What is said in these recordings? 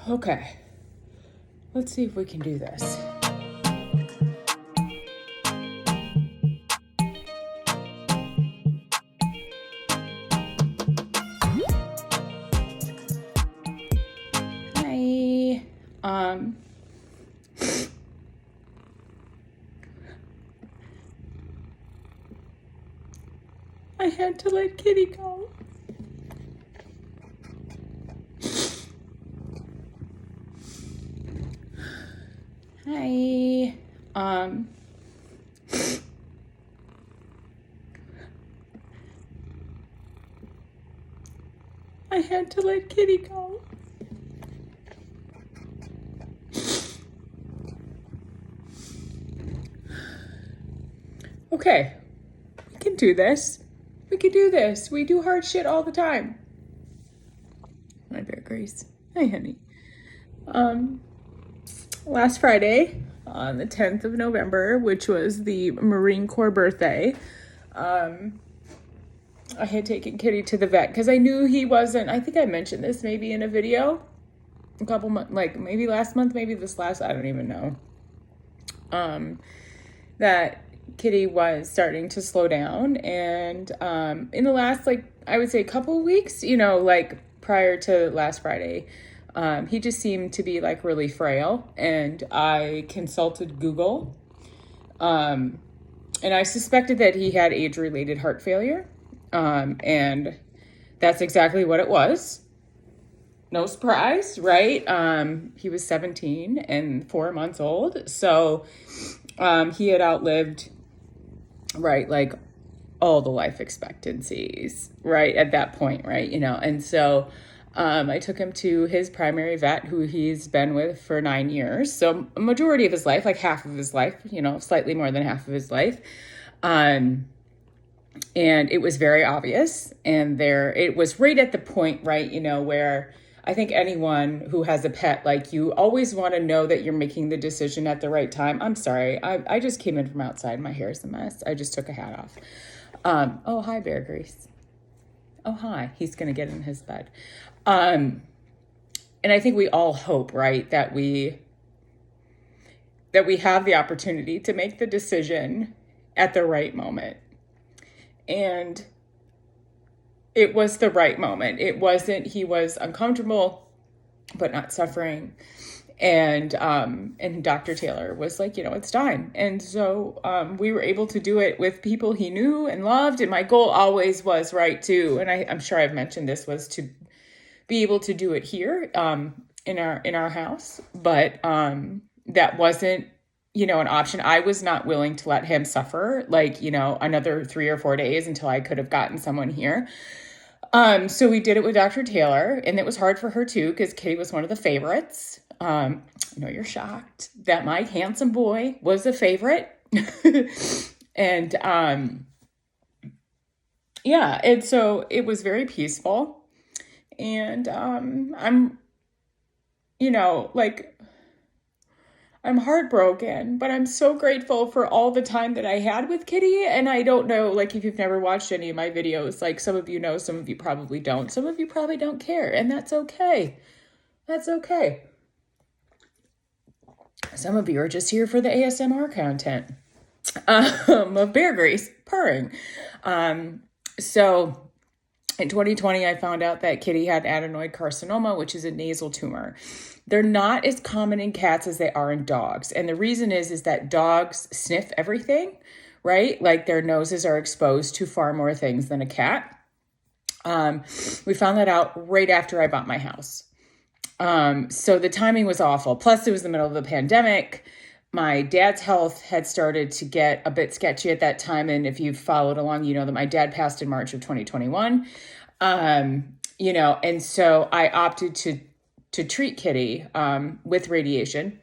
Okay. Let's see if we can do this. Hi. I had to let Kitty go. Hi. I had to let Kitty go. Okay, we can do this. We can do this. We do hard shit all the time. My Bear Grace. Hi, honey. Last Friday, on the 10th of November, which was the Marine Corps birthday, I had taken Kitty to the vet because I knew he wasn't, I think I mentioned this maybe in a video a couple months, like maybe last month, maybe this last, I don't even know, that Kitty was starting to slow down. And in the last, like, I would say couple of weeks, like prior to last Friday, he just seemed to be like really frail. And I consulted Google, and I suspected that he had age-related heart failure. And that's exactly what it was. No surprise, right? He was 17 and 4 months old. So he had outlived, right, like all the life expectancies, right, at that point, right, and so I took him to his primary vet, who he's been with for 9 years, so a majority of his life, like half of his life, slightly more than half of his life, and it was very obvious, and it was right at the point, right, where I think anyone who has a pet, like, you always want to know that you're making the decision at the right time. I'm sorry. I just came in from outside. My hair's a mess. I just took a hat off. Oh, hi, Bear Grace. Oh, hi. He's going to get in his bed. And I think we all hope, right, that we have the opportunity to make the decision at the right moment. And it was the right moment. It wasn't, he was uncomfortable, but not suffering. And Dr. Taylor was like, it's time. And so we were able to do it with people he knew and loved. And my goal always was, right, and I'm sure I've mentioned this, was to be able to do it here in our house. But that wasn't, an option. I was not willing to let him suffer, like, another 3 or 4 days until I could have gotten someone here. So we did it with Dr. Taylor, and it was hard for her too, because Kitty was one of the favorites. I know you're shocked that my handsome boy was a favorite. And, yeah, and so it was very peaceful. And, I'm heartbroken, but I'm so grateful for all the time that I had with Kitty. And I don't know, like, if you've never watched any of my videos, like, some of you know, some of you probably don't. Some of you probably don't care, and that's okay. That's okay. Some of you are just here for the ASMR content of Bear Grace purring. So in 2020, I found out that Kitty had adenoid carcinoma, which is a nasal tumor. They're not as common in cats as they are in dogs. And the reason is that dogs sniff everything, right? Like, their noses are exposed to far more things than a cat. We found that out right after I bought my house. So the timing was awful. Plus, it was the middle of the pandemic. My dad's health had started to get a bit sketchy at that time. And if you've followed along, you know that my dad passed in March of 2021. And so I opted to treat Kitty with radiation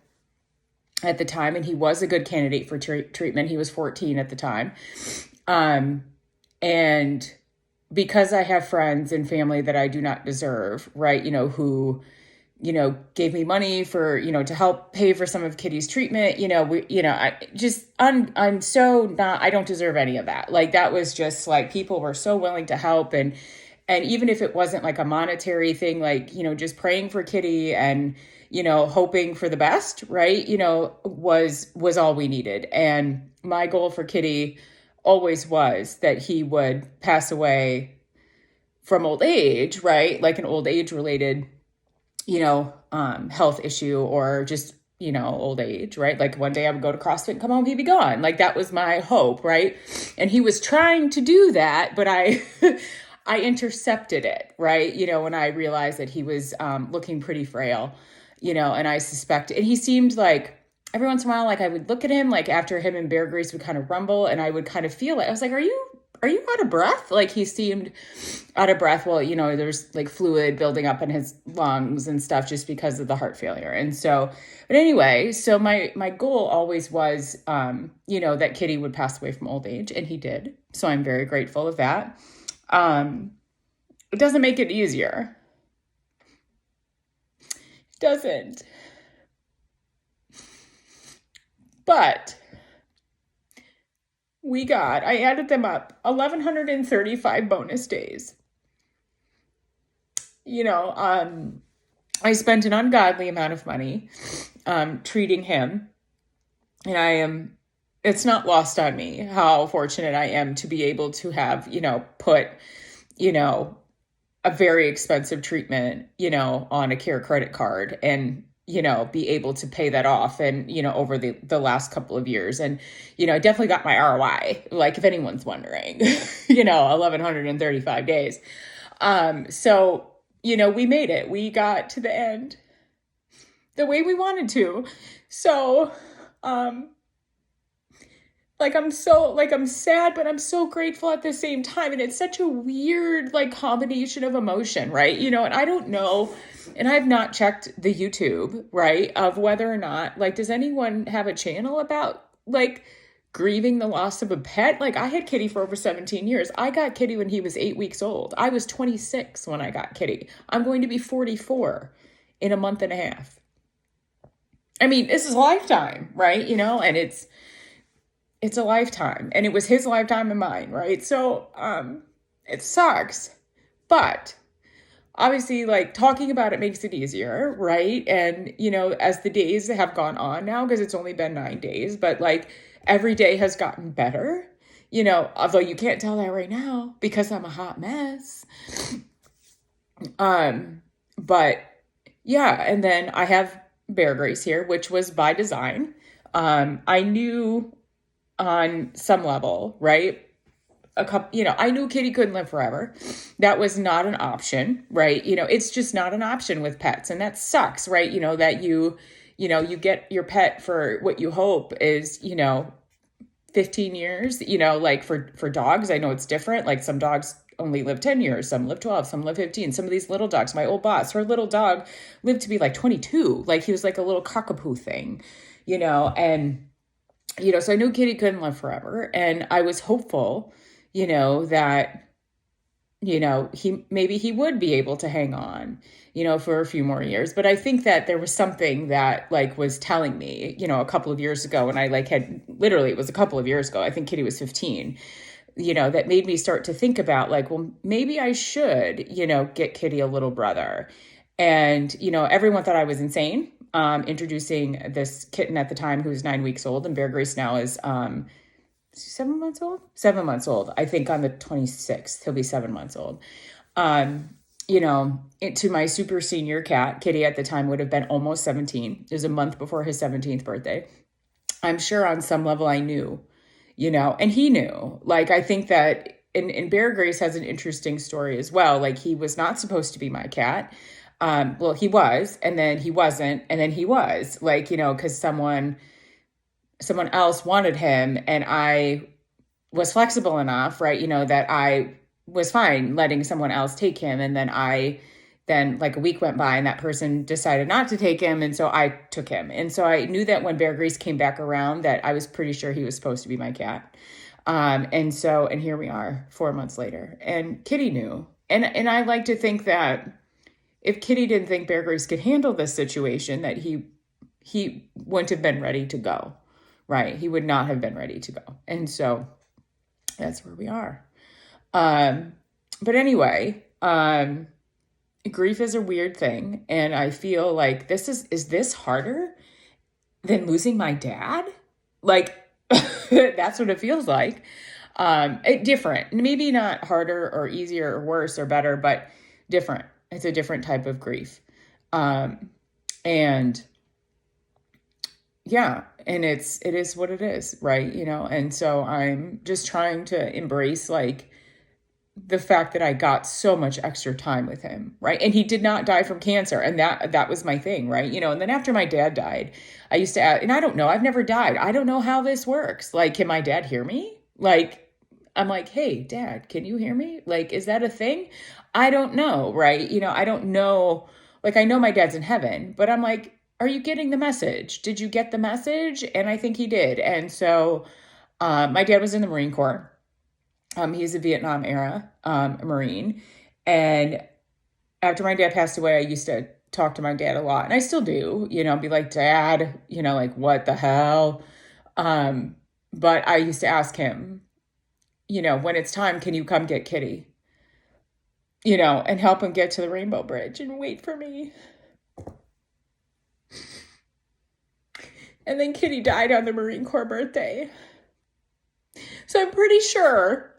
at the time. And he was a good candidate for treatment. He was 14 at the time. And because I have friends and family that I do not deserve, right, who gave me money for, to help pay for some of Kitty's treatment, I'm so not, I don't deserve any of that. Like, that was just like, people were so willing to help. And And even if it wasn't like a monetary thing, like, just praying for Kitty and, hoping for the best, right? Was all we needed. And my goal for Kitty always was that he would pass away from old age, right? Like an old age related, health issue, or just, old age, right? Like one day I would go to CrossFit and come home, he'd be gone. Like that was my hope, right? And he was trying to do that, but I, I intercepted it, right? When I realized that he was looking pretty frail, and I suspect, and he seemed like every once in a while, like I would look at him, like after him and Bear Grease would kind of rumble, and I would kind of feel it. I was like, are you out of breath? Like he seemed out of breath. Well, there's like fluid building up in his lungs and stuff just because of the heart failure. And so, but anyway, so my goal always was, that Kitty would pass away from old age, and he did. So I'm very grateful of that. It doesn't make it easier. It doesn't. But I added them up, 1,135 bonus days. I spent an ungodly amount of money treating him. And it's not lost on me how fortunate I am to be able to have, put, a very expensive treatment, on a care credit card and, be able to pay that off and, over the last couple of years. And, I definitely got my ROI, like if anyone's wondering, 1,135 days. So, we made it. We got to the end the way we wanted to. So, I'm sad, but I'm so grateful at the same time. And it's such a weird, combination of emotion, right? And I don't know, and I've not checked the YouTube, right, of whether or not, does anyone have a channel about, grieving the loss of a pet? I had Kitty for over 17 years. I got Kitty when he was 8 weeks old. I was 26 when I got Kitty. I'm going to be 44 in a month and a half. I mean, this is a lifetime, right? And it's a lifetime, and it was his lifetime and mine, right? So, it sucks, but obviously, talking about it makes it easier, right? And, as the days have gone on now, because it's only been 9 days, but every day has gotten better, although you can't tell that right now because I'm a hot mess. But yeah, and then I have Bear Grease here, which was by design. I knew on some level, right? I knew Kitty couldn't live forever. That was not an option, right? It's just not an option with pets. And that sucks, right? That you get your pet for what you hope is, 15 years, for dogs, I know it's different. Some dogs only live 10 years, some live 12, some live 15. Some of these little dogs, my old boss, her little dog lived to be 22. He was a little cockapoo thing, and so I knew Kitty couldn't live forever. And I was hopeful, that, he would be able to hang on, for a few more years. But I think that there was something that was telling me, a couple of years ago, when I it was a couple of years ago, I think Kitty was 15, that made me start to think about well, maybe I should, get Kitty a little brother. And, everyone thought I was insane. Introducing this kitten at the time who was 9 weeks old, and Bear Grease now is 7 months old? 7 months old. I think on the 26th, he'll be 7 months old. To my super senior cat, Kitty at the time would have been almost 17. It was a month before his 17th birthday. I'm sure on some level I knew, and he knew. I think that, and Bear Grease has an interesting story as well. He was not supposed to be my cat. Well, he was, and then he wasn't, and then he was, because someone else wanted him, and I was flexible enough, right, that I was fine letting someone else take him. And then a week went by, and that person decided not to take him, and so I took him. And so I knew that when Bear Grease came back around, that I was pretty sure he was supposed to be my cat. And here we are 4 months later, and Kitty knew. And I like to think that if Kitty didn't think Bear Grease could handle this situation, that he wouldn't have been ready to go, right? He would not have been ready to go. And so that's where we are. But anyway, Grief is a weird thing. And I feel like is this harder than losing my dad? Like, that's what it feels like. Different, maybe not harder or easier or worse or better, but different. It's a different type of grief. And yeah, and it is what it is, right? And so I'm just trying to embrace like the fact that I got so much extra time with him, right? And he did not die from cancer. And that was my thing, right? And then after my dad died, I used to ask, and I don't know, I've never died. I don't know how this works. Like, can my dad hear me? Like, I'm like, hey, Dad, can you hear me? Like, is that a thing? I don't know, right? I don't know. Like, I know my dad's in heaven, but I'm like, are you getting the message? Did you get the message? And I think he did. And so my dad was in the Marine Corps. He's a Vietnam era Marine. And after my dad passed away, I used to talk to my dad a lot. And I still do, be like, Dad, like, what the hell? But I used to ask him, when it's time, can you come get Kitty? And help him get to the Rainbow Bridge and wait for me. And then Kitty died on the Marine Corps birthday. So I'm pretty sure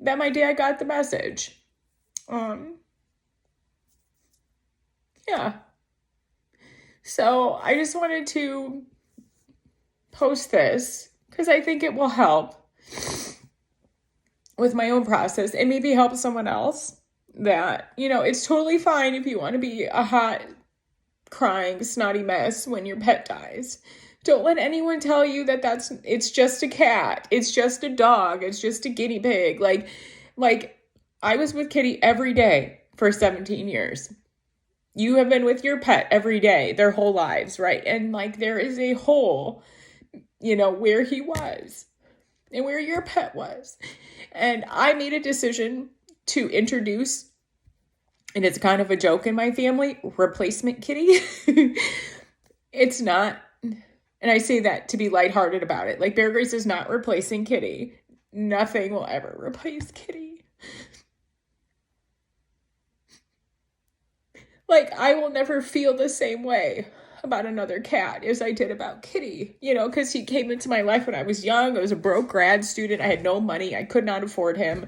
that my dad got the message. Yeah. So I just wanted to post this because I think it will help with my own process and maybe help someone else that, it's totally fine if you want to be a hot, crying, snotty mess when your pet dies. Don't let anyone tell you that it's just a cat. It's just a dog. It's just a guinea pig. Like I was with Kitty every day for 17 years. You have been with your pet every day, their whole lives, right? And like, there is a hole, where he was and where your pet was. And I made a decision to introduce, and it's kind of a joke in my family, replacement Kitty. It's not, and I say that to be lighthearted about it. Like, Bear Grylls is not replacing Kitty. Nothing will ever replace Kitty. Like, I will never feel the same way about another cat as I did about Kitty, because he came into my life when I was young. I was a broke grad student. I had no money. I could not afford him.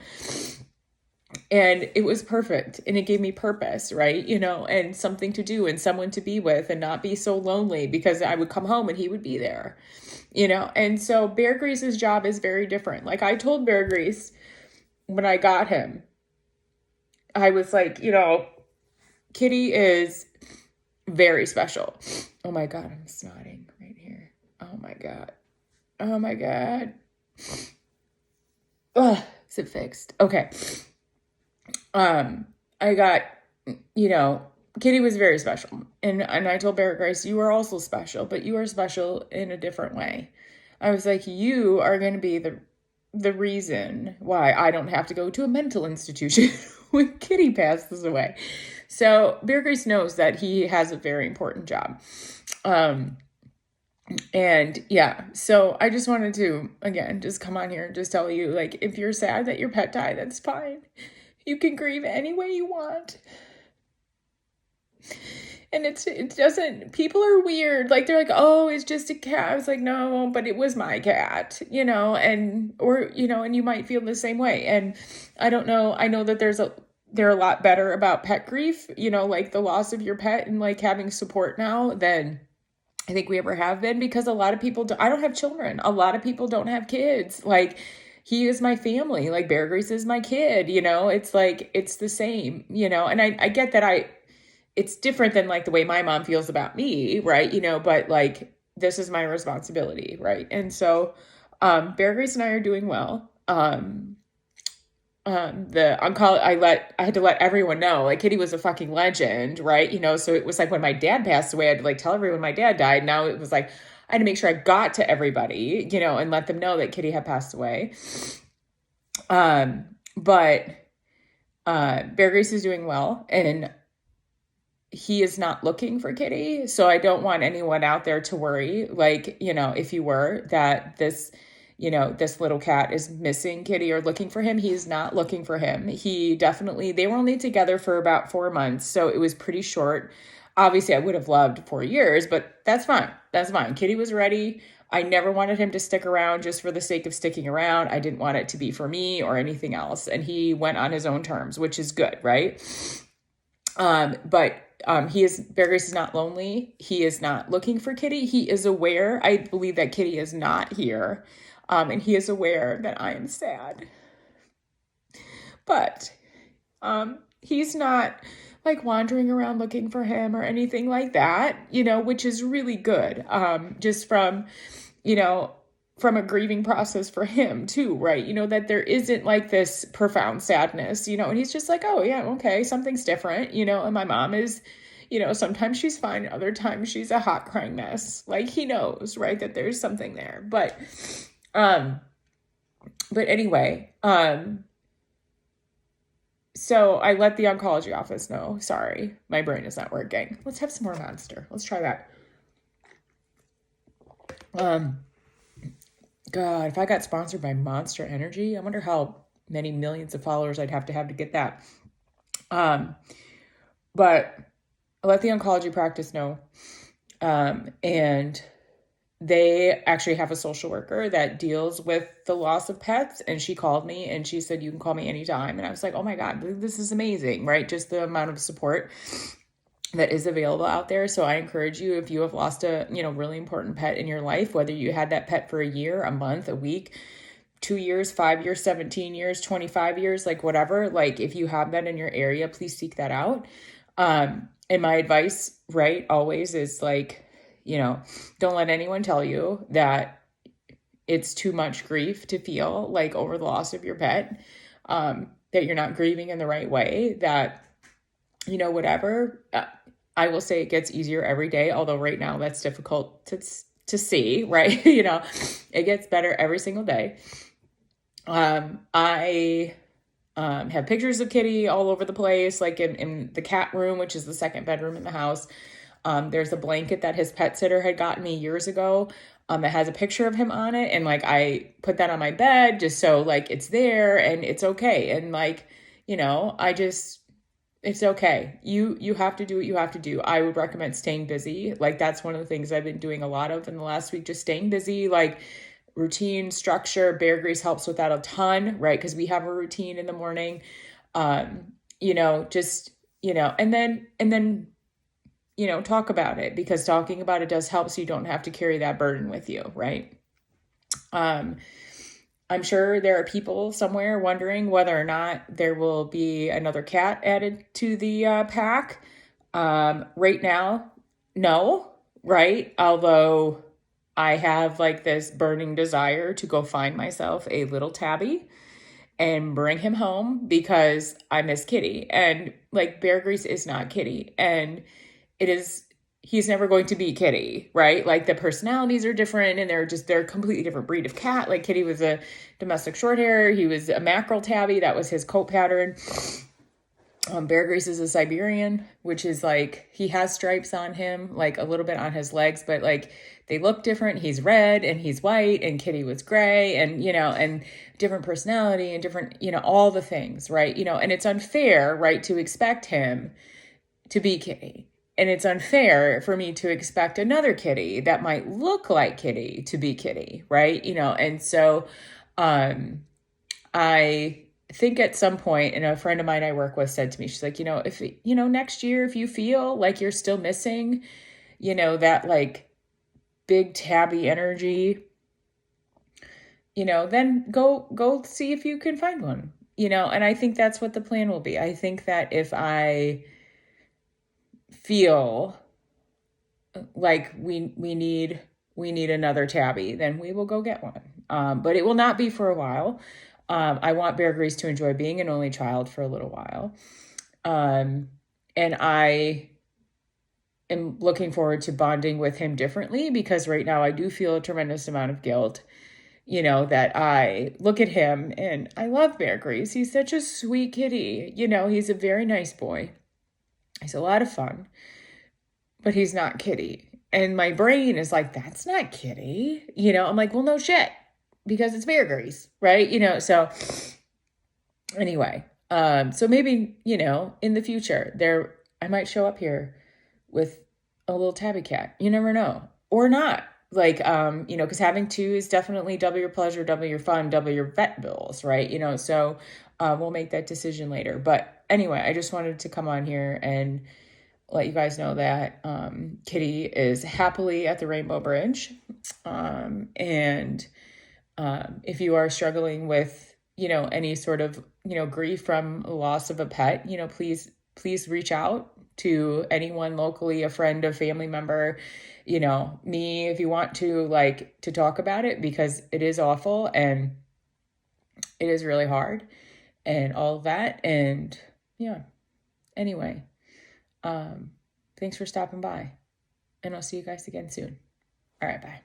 And it was perfect. And it gave me purpose, right? And something to do and someone to be with and not be so lonely because I would come home and he would be there, And so Bear Grylls' job is very different. Like, I told Bear Grylls when I got him, I was like, Kitty is very special. Oh my God, I'm snotting right here. Oh my God. Ugh, is it fixed? Okay. I got, Kitty was very special. And I told Bear Grylls, you are also special, but you are special in a different way. I was like, you are going to be the reason why I don't have to go to a mental institution when Kitty passes away. So Bear Grylls knows that he has a very important job. And yeah, so I just wanted to, again, just come on here and just tell you, like, if you're sad that your pet died, that's fine. You can grieve any way you want. And it doesn't, people are weird. Like, they're like, oh, it's just a cat. I was like, no, but it was my cat, and, and you might feel the same way. And I don't know. I know that they're a lot better about pet grief, like the loss of your pet and like having support now than I think we ever have been, because a lot of people I don't have children. A lot of people don't have kids. Like, he is my family. Like, Bear Grylls is my kid, it's like, it's the same, and I get that it's different than like the way my mom feels about me. Right. But like, this is my responsibility. Right. And so, Bear Grylls and I are doing well. I had to let everyone know, like, Kitty was a fucking legend, right? So it was like when my dad passed away, I had to like tell everyone my dad died. Now it was like, I had to make sure I got to everybody, and let them know that Kitty had passed away. But Bear Grylls is doing well, and he is not looking for Kitty. So I don't want anyone out there to worry, like, if you were, that this, this little cat is missing Kitty or looking for him. He's not looking for him. They were only together for about 4 months, so it was pretty short. Obviously, I would have loved 4 years, but that's fine. That's fine. Kitty was ready. I never wanted him to stick around just for the sake of sticking around. I didn't want it to be for me or anything else. And he went on his own terms, which is good, right? But Bear Grace is not lonely. He is not looking for Kitty. He is aware. I believe that Kitty is not here. And he is aware that I am sad. But he's not like wandering around looking for him or anything like that, which is really good. Just from a grieving process for him too, right? That there isn't like this profound sadness, and he's just like, oh yeah, okay, something's different, and my mom is, sometimes she's fine, other times she's a hot crying mess. Like he knows, right, that there's something there. But anyway, so I let the oncology office know, sorry, my brain is not working. Let's have some more Monster. Let's try that. God, if I got sponsored by Monster Energy, I wonder how many millions of followers I'd have to get that. But I let the oncology practice know. And they actually have a social worker that deals with the loss of pets. And she called me and she said, you can call me anytime. And I was like, oh my God, this is amazing, right? Just the amount of support that is available out there. So I encourage you, if you have lost a, really important pet in your life, whether you had that pet for a year, a month, a week, 2 years, 5 years, 17 years, 25 years, like whatever, like if you have that in your area, please seek that out. And my advice, right, always is like, don't let anyone tell you that it's too much grief to feel like over the loss of your pet, that you're not grieving in the right way, that, whatever. I will say it gets easier every day, although right now that's difficult to see, right? It gets better every single day. I have pictures of Kitty all over the place, like in the cat room, which is the second bedroom in the house. There's a blanket that his pet sitter had gotten me years ago. That has a picture of him on it. And like, I put that on my bed just so like it's there and it's okay. And like, it's okay. You have to do what you have to do. I would recommend staying busy. Like that's one of the things I've been doing a lot of in the last week, just staying busy, like routine, structure. Bear Grace helps with that a ton, right? Because we have a routine in the morning. And then talk about it, because talking about it does help so you don't have to carry that burden with you, right? I'm sure there are people somewhere wondering whether or not there will be another cat added to the pack. Right now, no, right? Although I have like this burning desire to go find myself a little tabby and bring him home because I miss Kitty. And like Bear Grace is not Kitty. And he's never going to be Kitty, right? Like the personalities are different and they're a completely different breed of cat. Like Kitty was a domestic short hair. He was a mackerel tabby. That was his coat pattern. Bear Grace is a Siberian, which is like, he has stripes on him, like a little bit on his legs, but like they look different. He's red and he's white and Kitty was gray and, and different personality and different, all the things, right? And it's unfair, right, to expect him to be Kitty. And it's unfair for me to expect another Kitty that might look like Kitty to be Kitty, right? And so I think at some point, and a friend of mine I work with said to me, she's like, if, next year, if you feel like you're still missing, that like big tabby energy, then go see if you can find one, and I think that's what the plan will be. I think that if I feel like we need another tabby, then we will go get one. But it will not be for a while. I want Bear Grace to enjoy being an only child for a little while. And I am looking forward to bonding with him differently, because right now I do feel a tremendous amount of guilt, that I look at him and I love Bear Grace. He's such a sweet kitty. He's a very nice boy. He's a lot of fun, but he's not Kitty. And my brain is like, that's not Kitty. I'm like, well, no shit. because it's bear grease, right? So anyway, so maybe, in the future I might show up here with a little tabby cat. You never know. Or not. Like, because having two is definitely double your pleasure, double your fun, double your vet bills, right? So we'll make that decision later. But anyway, I just wanted to come on here and let you guys know that Kitty is happily at the Rainbow Bridge. And if you are struggling with, any sort of, grief from loss of a pet, please reach out to anyone locally, a friend, a family member, me, if you want to, to talk about it, because it is awful and it is really hard and all of that. And yeah, anyway, thanks for stopping by, and I'll see you guys again soon. All right, bye.